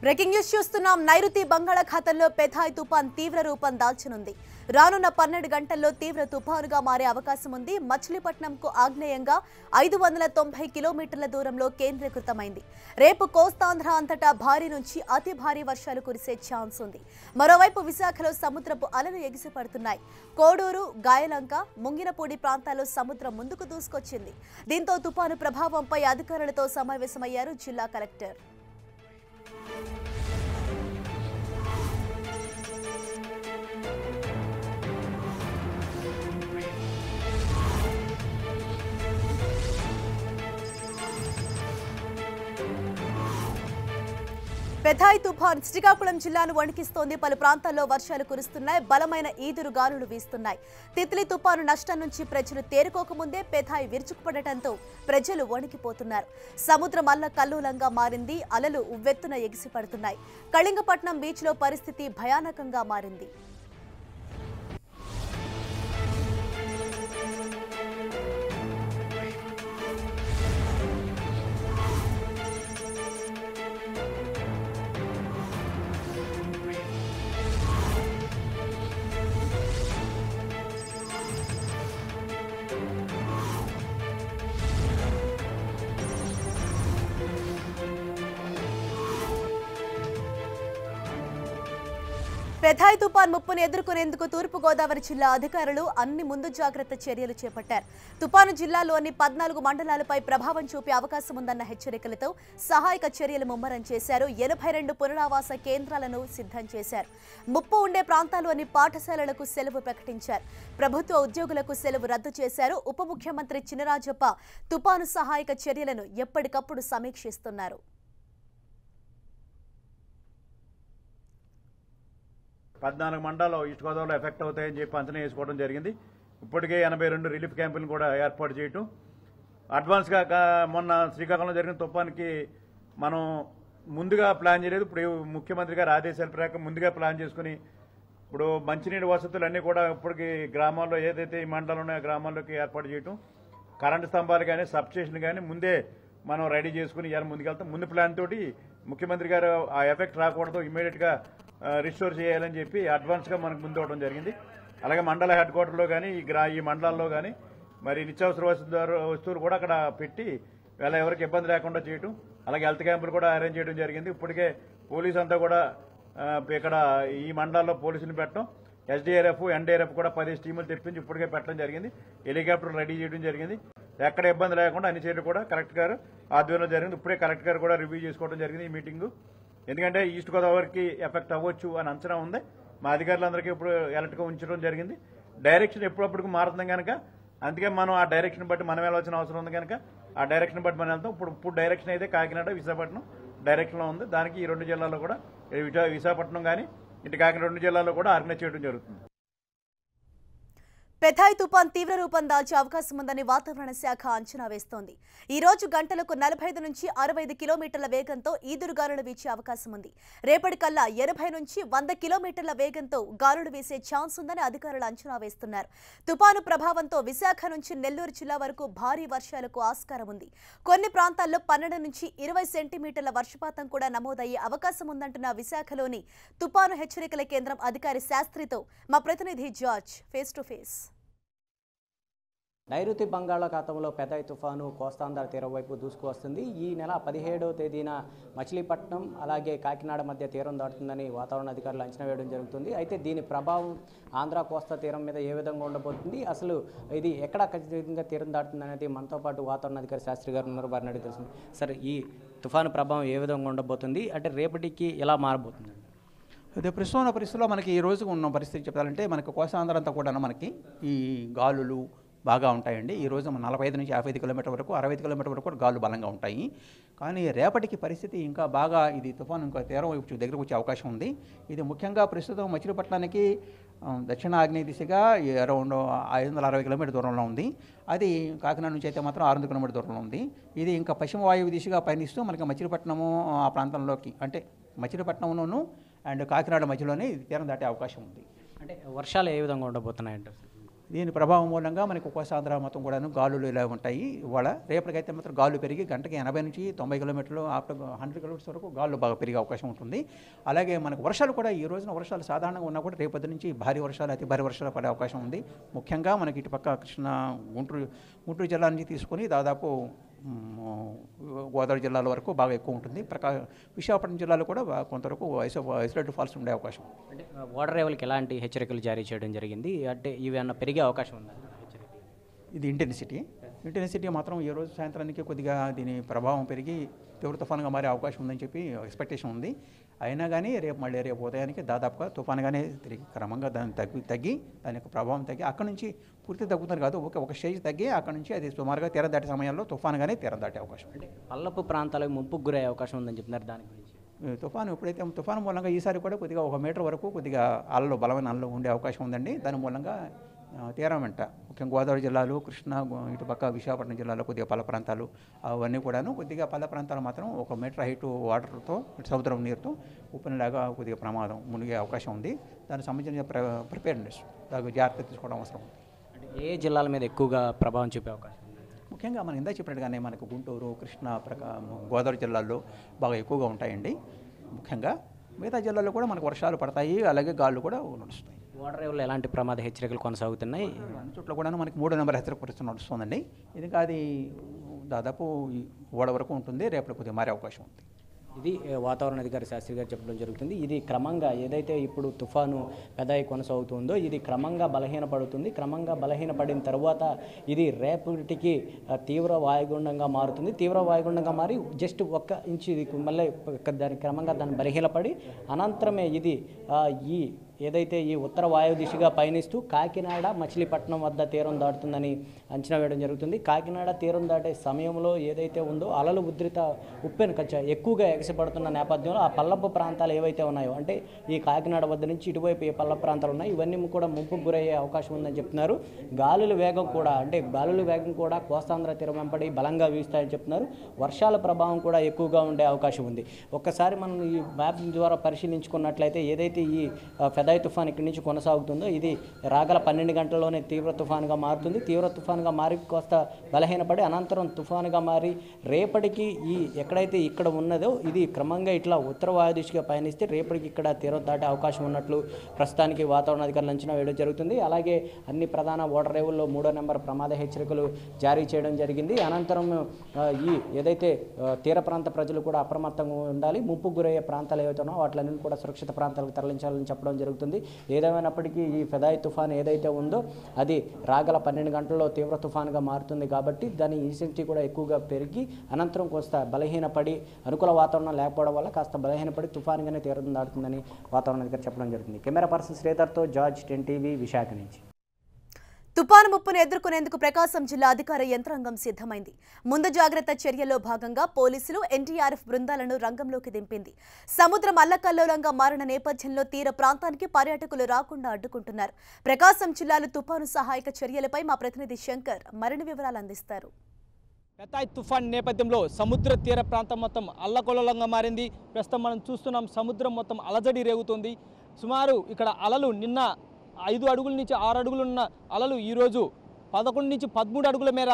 Breaking news చూస్తున్నాం. నైరుతి బంగాళాఖాతంలో పెథాయ్ తుఫాన్ తీవ్ర రూపం దాల్చనుంది. రానున్న 12 గంటల్లో తీవ్ర తుఫానుగా మారే అవకాశం ఉంది. మచిలీపట్నంకు ఆగ్నేయంగా 590 కిలోమీటర్ల దూరంలో కేంద్రీకృతమైంది. రేపు కోస్తాంధ్ర అంతటా భారీ నుంచి అతి భారీ వర్షాలు కురిసే ఛాన్స్ ఉంది. మరోవైపు విశాఖలో సముద్రపు అలలు ఎగిసిపడుతున్నాయి. కోడూరు, గాయలంక, ముంగినపూడి ప్రాంతాల్లో సముద్రం ముందుకు దూసుకొచ్చింది. దీంతో తుఫాను ప్రభావంపై అధికారులతో సమావేశమయ్యారు జిల్లా కలెక్టర్. పెథాయ్ తుఫాన్ శ్రీకాకుళం జిల్లాను వణికిస్తోంది. పలు ప్రాంతాల్లో వర్షాలు కురుస్తున్నాయి. బలమైన ఈదురు గాలులు వీస్తున్నాయి. తిత్లీ తుఫాను నష్టం నుంచి ప్రజలు తేరుకోకముందే పెథాయ్ విరుచుకుపడటంతో ప్రజలు వణికిపోతున్నారు. సముద్రం అల్లకల్లోలంగా మారింది. అలలు ఉవ్వెత్తున ఎగిసిపడుతున్నాయి. కళింగపట్నం బీచ్లో పరిస్థితి భయానకంగా మారింది. పెథాయ్ తుఫాన్ ముప్పును ఎదుర్కొనేందుకు తూర్పుగోదావరి జిల్లా అధికారులు అన్ని ముందు జాగ్రత్త చర్యలు చేపట్టారు. తుఫాను జిల్లాలోని 14 మండలాలపై ప్రభావం చూపే అవకాశం ఉందన్న హెచ్చరికలతో సహాయక చర్యలు ముమ్మరం చేశారు. 82 పునరావాస కేంద్రాలను సిద్ధం చేశారు. ముప్పు ఉండే ప్రాంతాల్లోని పాఠశాలలకు సెలవు ప్రకటించారు. ప్రభుత్వ ఉద్యోగులకు సెలవు రద్దు చేశారు. ఉప ముఖ్యమంత్రి చినరాజప్ప తుఫాను సహాయక చర్యలను ఎప్పటికప్పుడు సమీక్షిస్తున్నారు. 14 మండలాలు ఈస్ట్ గోదావరిలో ఎఫెక్ట్ అవుతాయని చెప్పి అంచనా వేసుకోవడం జరిగింది. ఇప్పటికే 82 రిలీఫ్ క్యాంపులను కూడా ఏర్పాటు చేయటం. అడ్వాన్స్గా మొన్న శ్రీకాకుళంలో జరిగిన తుఫానికి మనం ముందుగా ప్లాన్ చేయలేదు. ఇప్పుడు ముఖ్యమంత్రి గారి ఆదేశాల ప్రకారం ముందుగా ప్లాన్ చేసుకుని ఇప్పుడు మంచినీటి వసతులు అన్నీ కూడా ఇప్పటికి గ్రామాల్లో ఏదైతే ఈ మండలంలో ఉన్నాయో గ్రామాల్లోకి ఏర్పాటు చేయటం, కరెంటు స్తంభాలు కానీ సబ్స్టేషన్ కానీ ముందే మనం రెడీ చేసుకుని ఇవాళ ముందుకెళ్తాం. ముందు ప్లాన్ తోటి ముఖ్యమంత్రి గారు ఆ ఎఫెక్ట్ రాకూడదు, ఇమ్మీడియట్గా రిస్టోర్ చేయాలని చెప్పి అడ్వాన్స్గా మనకు ముందు అవడం జరిగింది. అలాగే మండల హెడ్ క్వార్టర్లో కానీ ఈ మండలాల్లో కానీ మరి నిత్యావసర వస్తువులు కూడా అక్కడ పెట్టి వేళ ఎవరికి ఇబ్బంది లేకుండా చేయటం, అలాగే హెల్త్ క్యాంపులు కూడా అరేంజ్ చేయడం జరిగింది. ఇప్పటికే పోలీసు అంతా కూడా ఇక్కడ ఈ మండలాల్లో పోలీసులు పెట్టడం, ఎస్డీఆర్ఎఫ్, ఎన్డీఆర్ఎఫ్ కూడా 10 టీములు తెప్పించి ఇప్పటికే పెట్టడం జరిగింది. హెలికాప్టర్ రెడీ చేయడం జరిగింది. ఎక్కడ ఇబ్బంది లేకుండా అన్ని చర్యలు కూడా కలెక్టర్ గారు ఆధ్వర్యంలో జరిగింది. ఇప్పుడే కలెక్టర్ గారు కూడా రివ్యూ చేసుకోవడం జరిగింది ఈ మీటింగు. ఎందుకంటే ఈస్ట్ గోదావరికి ఎఫెక్ట్ అవ్వచ్చు అని అంచనా ఉంది. మా అధికారులందరికీ ఇప్పుడు అలర్ట్గా ఉంచడం జరిగింది. డైరెక్షన్ ఎప్పుడప్పుడు మారుతుంది కనుక అందుకే మనం ఆ డైరెక్షన్ బట్టి మనం వెళ్ళాల్సిన అవసరం ఉంది కనుక ఆ డైరెక్షన్ బట్టి మనం వెళ్తాం. ఇప్పుడు డైరెక్షన్ అయితే కాకినాడ, విశాఖపట్నం డైరెక్షన్లో ఉంది. దానికి ఈ 2 జిల్లాల్లో కూడా విశాఖపట్నం కానీ ఇటు కాకినాడ 2 జిల్లాల్లో కూడా ఆర్గనైజ్ చేయడం జరుగుతుంది. పెథాయ్ తుఫాన్ తీవ్ర రూపం దాల్చే అవకాశం ఉందని వాతావరణ శాఖ అంచనా వేస్తోంది. ఈ రోజు గంటలకు 45 నుంచి 65 కిలోమీటర్ల వేగంతో ఈదురుగాలులు వీచే అవకాశం ఉంది. రేపటికల్లా 80 నుంచి 100 కిలోమీటర్ల వేగంతో గాలులు వీసే ఛాన్స్ ఉందని అధికారులు అంచనా వేస్తున్నారు. తుఫాను ప్రభావంతో విశాఖ నుంచి నెల్లూరు జిల్లా వరకు భారీ వర్షాలకు ఆస్కారం ఉంది. కొన్ని ప్రాంతాల్లో 12 నుంచి 20 సెంటీమీటర్ల వర్షపాతం కూడా నమోదయ్యే అవకాశం ఉందంటున్న విశాఖలోని తుఫాను హెచ్చరికల కేంద్రం అధికారి శాస్త్రితో మా ప్రతినిధి జార్జ్ ఫేస్ టు ఫేస్. నైరుతి బంగాళాఖాతంలో పెథాయ్ తుఫాను కోస్తాంధ్ర తీరం వైపు దూసుకు వస్తుంది. ఈ నెల 17వ తేదీన మచిలీపట్నం అలాగే కాకినాడ మధ్య తీరం దాటుతుందని వాతావరణ అధికారులు అంచనా వేయడం జరుగుతుంది. అయితే దీని ప్రభావం ఆంధ్ర కోస్తా తీరం మీద ఏ విధంగా ఉండబోతుంది, అసలు ఇది ఎక్కడ ఖచ్చితంగా తీరం దాటుతుంది అనేది మనతో పాటు వాతావరణ అధికారి శాస్త్రి గారు ఉన్నారు. వారిని అడిగి తెలుస్తుంది. సార్, ఈ తుఫాను ప్రభావం ఏ విధంగా ఉండబోతుంది, అంటే రేపటికి ఎలా మారబోతుంది? అదే ప్రస్తుతం ఉన్న పరిస్థితుల్లో మనకి ఈ రోజు ఉన్న పరిస్థితి చెప్పాలంటే మనకి కోస్తాంధ్ర అంతా కూడా మనకి ఈ గాలులు బాగా ఉంటాయండి. ఈ రోజు 45 నుంచి 55 కిలోమీటర్ వరకు, 65 కిలోమీటర్ వరకు కూడా గాలు బలంగా ఉంటాయి. కానీ రేపటికి పరిస్థితి ఇంకా బాగా ఇది తుఫాను ఇంకా తీరం వైపు దగ్గరకు వచ్చే అవకాశం ఉంది. ఇది ముఖ్యంగా ప్రస్తుతం మచిలీపట్నానికి దక్షిణ ఆగ్నేయ దిశగా అరౌండ్ 560 కిలోమీటర్ దూరంలో ఉంది. అది కాకినాడ నుంచి అయితే మాత్రం 600 కిలోమీటర్ దూరంలో ఉంది. ఇది ఇంకా పశ్చిమ వాయువు దిశగా పయనిస్తూ మనకి మచిలీపట్నము ఆ ప్రాంతంలోకి, అంటే మచిలీపట్నంలోను అండ్ కాకినాడ మధ్యలోనే ఇది తీరం దాటే అవకాశం ఉంది. అంటే వర్షాలు ఏ విధంగా ఉండబోతున్నాయంటారు? దీని ప్రభావం మూలంగా మనకు కోస్తాంధ్ర మొత్తం కూడాను గాలులు ఇలా ఉంటాయి. ఇవాళ రేపటికైతే మాత్రం గాలు పెరిగి గంటకి 80 నుంచి 90 కిలోమీటర్లు ఆఫ్టర్ 100 కిలోమీటర్స్ వరకు గాలు బాగా పెరిగే అవకాశం ఉంటుంది. అలాగే మనకు వర్షాలు కూడా ఈ రోజున వర్షాలు సాధారణంగా ఉన్నా కూడా రేపటి నుంచి భారీ వర్షాలు, అతి భారీ వర్షాలు పడే అవకాశం ఉంది. ముఖ్యంగా మనకి ఇటుపక్క కృష్ణా గుంటూరు జిల్లా నుంచి తీసుకొని దాదాపు గోదావరి జిల్లాల వరకు బాగా ఎక్కువ ఉంటుంది. విశాఖపట్నం జిల్లాలో కూడా కొంతవరకు ఐసోలేటెడ్ ఫాల్స్ ఉండే అవకాశం. అంటే వాటర్ లెవెల్కి ఎలాంటి హెచ్చరికలు జారీ చేయడం జరిగింది, అంటే ఇవి అన్న పెరిగే అవకాశం ఉందా? ఇది ఇంటెన్సిటీ మాత్రం ఈ రోజు సాయంత్రానికి కొద్దిగా దీని ప్రభావం పెరిగి తీవ్ర తుఫానుగా మారే అవకాశం ఉందని చెప్పి ఎక్స్పెక్టేషన్ ఉంది. అయినా కానీ రేపు ఉదయానికి దాదాపుగా తుఫానుగానే తిరిగి క్రమంగా దాన్ని తగ్గి దాని యొక్క ప్రభావం తగ్గి అక్కడ నుంచి పూర్తి తగ్గుతుంది కాదు, ఒక స్టేజ్ తగ్గి అక్కడ నుంచి అది సుమారుగా తీరం దాటే సమయంలో తుఫానుగానే తీరం దాటే అవకాశం. అంటే పల్లపు ప్రాంతాలకు ముంపుకు గురయ్యే అవకాశం ఉందని చెప్తున్నారు. దాని గురించి తుఫాను మూలంగా ఈసారి కూడా కొద్దిగా 1 మీటర్ వరకు కొద్దిగా అలలు, బలమైన అలలు ఉండే అవకాశం ఉందండి. దాని మూలంగా తీరం వెంట ముఖ్యంగా గోదావరి జిల్లాలు, కృష్ణా ఇటుపక్క విశాఖపట్నం జిల్లాలో కొద్దిగా పల్ల ప్రాంతాలు అవన్నీ కూడాను కొద్దిగా పల్ల ప్రాంతాలు మాత్రం 1 మీటర్ హైట్ వాటర్తో సముద్రం నీరుతో ఉప్పునిలాగా కొద్దిగా ప్రమాదం మునిగే అవకాశం ఉంది. దానికి సంబంధించిన ప్రిపేర్నెస్ జాగ్రత్త తీసుకోవడం అవసరం ఉంది. అంటే ఏ జిల్లాల మీద ఎక్కువగా ప్రభావం చూపే అవకాశం? ముఖ్యంగా మనం ఇందా చెప్పినట్టుగానే మనకు గుంటూరు, కృష్ణా, గోదావరి జిల్లాల్లో బాగా ఎక్కువగా ఉంటాయండి. ముఖ్యంగా మిగతా జిల్లాల్లో కూడా మనకు వర్షాలు పడతాయి, అలాగే గాళ్ళు కూడా నడుస్తాయి. వాటర్ లెవెల్లో ఎలాంటి ప్రమాద హెచ్చరికలు కొనసాగుతున్నాయి? అన్ని చోట్ల కూడా మనకి 3వ నెంబర్ హెచ్చరిక పరిస్థితి నడుస్తుందండి. ఇంకా అది దాదాపు ఓడ వరకు ఉంటుంది, రేపటి కొద్దిగా మారే అవకాశం ఉంది. ఇది వాతావరణ అధికారి శాస్త్రి గారు చెప్పడం జరుగుతుంది. ఇది క్రమంగా ఏదైతే ఇప్పుడు తుఫాను పెదాయి కొనసాగుతుందో ఇది క్రమంగా బలహీనపడుతుంది. క్రమంగా బలహీనపడిన తర్వాత ఇది రేపటికి తీవ్ర వాయుగుండంగా మారుతుంది. తీవ్ర వాయుగుండంగా మారి జస్ట్ 1 ఇంచు ఇది మళ్ళీ క్రమంగా దాన్ని బలహీనపడి అనంతరమే ఇది ఈ ఏదైతే ఈ ఉత్తర వాయు దిశగా పయనిస్తూ కాకినాడ, మచిలీపట్నం వద్ద తీరం దాటుతుందని అంచనా వేయడం జరుగుతుంది. కాకినాడ తీరం దాటే సమయంలో ఏదైతే ఉందో అలలు ఉధృత ఉప్పెను ఎక్కువగా ఎగసిపడుతున్న నేపథ్యంలో ఆ పల్లపు ప్రాంతాలు ఏవైతే ఉన్నాయో, అంటే ఈ కాకినాడ వద్ద నుంచి ఇటువైపు ఏ పల్లపు ప్రాంతాలు ఉన్నాయి ఇవన్నీ కూడా ముంపుకు గురయ్యే అవకాశం ఉందని చెప్తున్నారు. గాలుల వేగం కూడా కోస్తాంధ్ర తీరం వెంబడి బలంగా వీస్తాయని చెప్తున్నారు. వర్షాల ప్రభావం కూడా ఎక్కువగా ఉండే అవకాశం ఉంది. ఒక్కసారి మనం ఈ మ్యాప్ ద్వారా పరిశీలించుకున్నట్లయితే ఏదైతే ఈ పెదాయి తుఫాన్ ఇక్కడి నుంచి కొనసాగుతుందో ఇది రాగల 12 గంటల్లోనే తీవ్ర తుఫానుగా మారుతుంది. తీవ్ర తుఫానుగా మారి కోస్త బలహీనపడి అనంతరం తుఫానుగా మారి రేపటికి ఈ ఎక్కడైతే ఇక్కడ ఉన్నదో ఇది క్రమంగా ఇట్లా ఉత్తర వాయు దిశగా పయనిస్తే రేపటికి ఇక్కడ తీరం దాటే అవకాశం ఉన్నట్లు ప్రస్తుతానికి వాతావరణ అధికారులు అంచనా వేయడం జరుగుతుంది. అలాగే అన్ని ప్రధాన వాటర్ లెవెల్లో 3వ నెంబర్ ప్రమాద హెచ్చరికలు జారీ చేయడం జరిగింది. అనంతరం ఈ ఏదైతే తీర ప్రాంత ప్రజలు కూడా అప్రమత్తంగా ఉండాలి, ముంపుకు గురయ్యే ప్రాంతాలు ఏవైతే ఉన్నాయో వాటిలన్నీ కూడా సురక్షిత ప్రాంతాలకు తరలించాలని చెప్పడం జరుగుతుంది. ఏదేమైనప్పటికీ ఈ పెదాయి తుఫాన్ ఏదైతే ఉందో అది రాగల 12 గంటల్లో తీవ్ర తుఫానుగా మారుతుంది కాబట్టి దాని ఇంటెన్సిటీ కూడా ఎక్కువగా పెరిగి అనంతరం కొంత బలహీనపడి అనుకూల వాతావరణం లేకపోవడం వల్ల కాస్త బలహీనపడి తుఫానుగానే తీరం దాటుతుందని వాతావరణ అధికారి చెప్పడం జరుగుతుంది. కెమెరా పర్సన్ శ్రీధర్తో జార్జ్, 10 టీవీ, విశాఖ నుంచి. తుపాను ముప్పును ఎదుర్కొనేందుకు ప్రకాశం జిల్లా అధికార యంత్రాంగం సిద్ధమైంది. ముందు జాగ్రత్త చర్యల్లో భాగంగా పోలీసులు ఎన్డీఆర్ఎఫ్ బృందాలను రంగంలోకి దింపింది. సముద్రం అల్లకల్లోలంగా మారిన నేపథ్యంలో తీర ప్రాంతానికి పర్యాటకులు రాకుండా అడ్డుకుంటున్నారు. ప్రకాశం జిల్లాలో తుపాను సహాయక చర్యలపై మా ప్రతినిధి శంకర్ మరిన్ని వివరాలు అందిస్తారు. పెతాయ్ తుఫాన్ నేపథ్యంలో సముద్ర తీర ప్రాంతం మొత్తం అల్లకల్లోలంగా మారింది. ప్రస్తుతం మనం చూస్తున్నాం, సముద్రం మొత్తం అలజడి రేగుతుంది. సుమారు ఇక్కడ అలలు నిన్న 5 అడుగుల నుంచి 6 అడుగులున్న అలలు ఈరోజు 11 నుంచి 13 అడుగుల మేర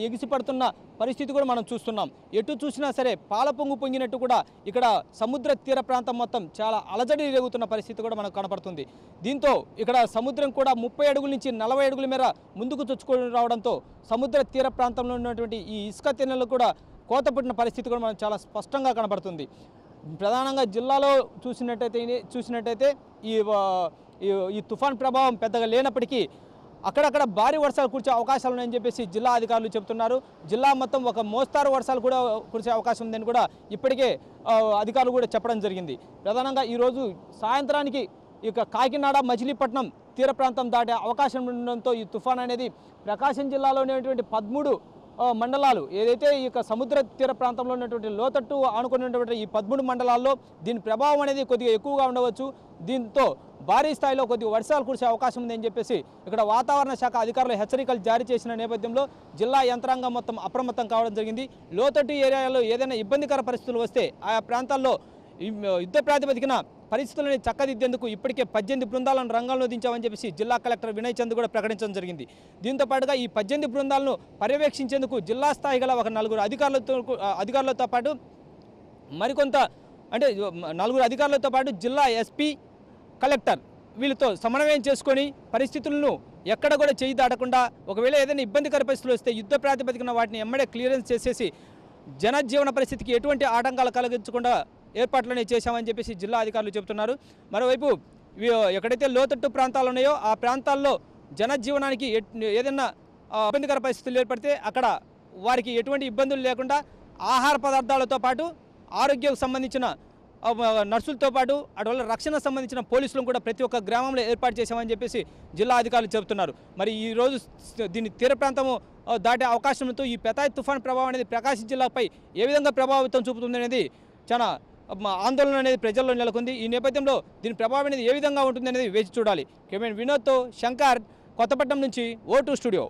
ఎగిసిపడుతున్న పరిస్థితి కూడా మనం చూస్తున్నాం. ఎటు చూసినా సరే పాల పొంగు పొంగినట్టు కూడా ఇక్కడ సముద్ర తీర ప్రాంతం మొత్తం చాలా అలజడి రేగుతున్న పరిస్థితి కూడా మనకు కనపడుతుంది. దీంతో ఇక్కడ సముద్రం కూడా 30 అడుగుల నుంచి 40 అడుగుల మేర ముందుకు చొచ్చుకొని రావడంతో సముద్ర తీర ప్రాంతంలో ఉన్నటువంటి ఈ ఇసుక తిన్నెలు కూడా కోత పుట్టిన పరిస్థితి కూడా మనకు చాలా స్పష్టంగా కనపడుతుంది. ప్రధానంగా జిల్లాలో చూసినట్టయితే ఈ తుఫాన్ ప్రభావం పెద్దగా లేనప్పటికీ అక్కడక్కడ భారీ వర్షాలు కురిసే అవకాశాలు ఉన్నాయని చెప్పేసి జిల్లా అధికారులు చెబుతున్నారు. జిల్లా మొత్తం ఒక మోస్తారు వర్షాలు కూడా కురిసే అవకాశం ఉందని కూడా ఇప్పటికే అధికారులు కూడా చెప్పడం జరిగింది. ప్రధానంగా ఈరోజు సాయంత్రానికి ఇక కాకినాడ, మచిలీపట్నం తీర ప్రాంతం దాటే అవకాశం ఉండడంతో ఈ తుఫాన్ అనేది ప్రకాశం జిల్లాలో ఉన్నటువంటి 13 మండలాలు ఏదైతే ఈ సముద్ర తీర ప్రాంతంలో ఉన్నటువంటి లోతట్టు ఆనుకున్నటువంటి ఈ 13 మండలాల్లో దీని ప్రభావం అనేది కొద్దిగా ఎక్కువగా ఉండవచ్చు. దీంతో భారీ స్థాయిలో కొద్దిగా వర్షాలు కురిసే అవకాశం ఉందని చెప్పేసి ఇక్కడ వాతావరణ శాఖ అధికారులు హెచ్చరికలు జారీ చేసిన నేపథ్యంలో జిల్లా యంత్రాంగం మొత్తం అప్రమత్తం కావడం జరిగింది. లోతట్టు ఏరియాలో ఏదైనా ఇబ్బందికర పరిస్థితులు వస్తే ఆయా ప్రాంతాల్లో యుద్ధ ప్రాతిపదికన పరిస్థితులను చక్కదిద్దేందుకు ఇప్పటికే 18 బృందాలను రంగంలో దించామని చెప్పేసి జిల్లా కలెక్టర్ వినయ్ చంద్ కూడా ప్రకటించడం జరిగింది. దీంతో పాటుగా ఈ 18 బృందాలను పర్యవేక్షించేందుకు జిల్లా స్థాయి గల ఒక 4 అధికారులతో పాటు మరికొంత అంటే 4 అధికారులతో పాటు జిల్లా ఎస్పీ, కలెక్టర్ వీళ్ళతో సమన్వయం చేసుకొని పరిస్థితులను ఎక్కడ కూడా చేయి దాటకుండా ఒకవేళ ఏదైనా ఇబ్బందికర పరిస్థితులు వస్తే యుద్ధ ప్రాతిపదికన వాటిని ఎమ్మడే క్లియరెన్స్ చేసేసి జనజీవన పరిస్థితికి ఎటువంటి ఆటంకాలు కలిగించకుండా ఏర్పాట్లనే చేశామని చెప్పేసి జిల్లా అధికారులు చెబుతున్నారు. మరోవైపు ఎక్కడైతే లోతట్టు ప్రాంతాలు ఉన్నాయో ఆ ప్రాంతాల్లో జనజీవనానికి ఏదైనా ఇబ్బందికర పరిస్థితులు ఏర్పడితే అక్కడ వారికి ఎటువంటి ఇబ్బందులు లేకుండా ఆహార పదార్థాలతో పాటు ఆరోగ్యానికి సంబంధించిన నర్సులతో పాటు అటువల్ల రక్షణ సంబంధించిన పోలీసులను కూడా ప్రతి ఒక్క గ్రామంలో ఏర్పాటు చేశామని చెప్పేసి జిల్లా అధికారులు చెబుతున్నారు. మరి ఈరోజు దీని తీర ప్రాంతము దాటే అవకాశంతో ఈ పెతాయ్ తుఫాన్ ప్రభావం అనేది ప్రకాశం జిల్లాపై ఏ విధంగా ప్రభావితం చూపుతుంది అనేది చాలా ఆందోళన అనేది ప్రజల్లో నెలకొంది. ఈ నేపథ్యంలో దీని ప్రభావం అనేది ఏ విధంగా ఉంటుంది అనేది వేచి చూడాలి. కెమెరామెన్ వినోద్తో శంకర్, కొత్తపట్నం నుంచి O2 స్టూడియో.